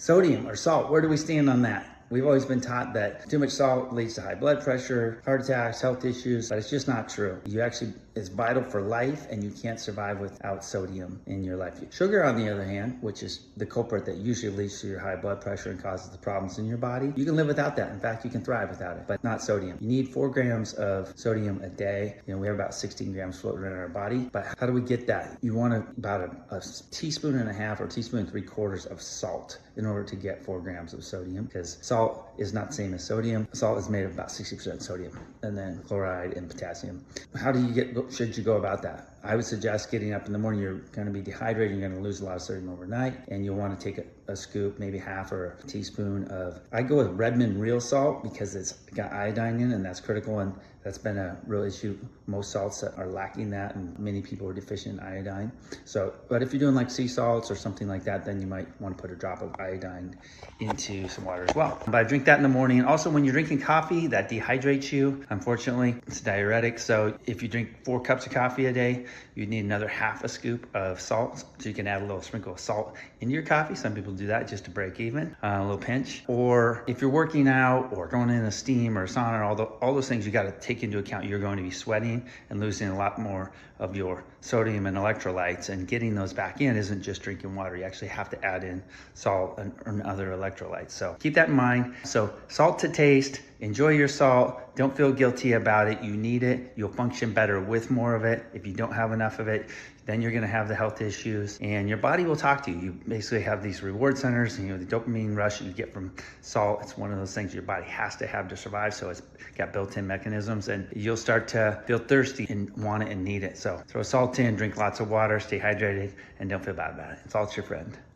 Sodium or salt, where do we stand on that? We've always been taught that too much salt leads to high blood pressure, heart attacks, health issues, but it's just not true. It's vital for life, and you can't survive without sodium in your life. Sugar, on the other hand, which is the culprit that usually leads to your high blood pressure and causes the problems in your body, you can live without that. In fact, you can thrive without it, but not sodium. You need 4 grams of sodium a day. We have about 16 grams floating in our body, but how do we get that? You want about a teaspoon and a half or teaspoon and 3/4 of salt in order to get 4 grams of sodium, because salt is not the same as sodium. Salt is made of about 60% sodium, and then chloride and potassium. How should you go about that? I would suggest getting up in the morning. You're going to be dehydrated. You're going to lose a lot of sodium overnight, and you'll want to take a scoop, maybe half or a teaspoon of, I go with Redmond Real Salt because it's got iodine in it, and that's critical, and that's been a real issue. Most salts are lacking that, and many people are deficient in iodine. But if you're doing like sea salts or something like that, then you might want to put a drop of iodine into some water as well. But I drink that in the morning. And also, when you're drinking coffee, that dehydrates you. Unfortunately, it's a diuretic. So if you drink 4 cups of coffee a day, you need another half a scoop of salt. So you can add a little sprinkle of salt into your coffee. Some people do that just to break even, a little pinch. Or if you're working out or going in a steam or sauna, all those things you got to take into account. You're going to be sweating and losing a lot more of your sodium and electrolytes, and getting those back in isn't just drinking water. You actually have to add in salt and other electrolytes. So keep that in mind. So salt to taste. Enjoy your salt. Don't feel guilty about it. You need it. You'll function better with more of it. If you don't have enough of it, then you're going to have the health issues, and your body will talk to you. You basically have these reward centers, and the dopamine rush that you get from salt. It's one of those things your body has to have to survive. So it's got built-in mechanisms, and you'll start to feel thirsty and want it and need it. So throw salt in, drink lots of water, stay hydrated, and don't feel bad about it. Salt's your friend.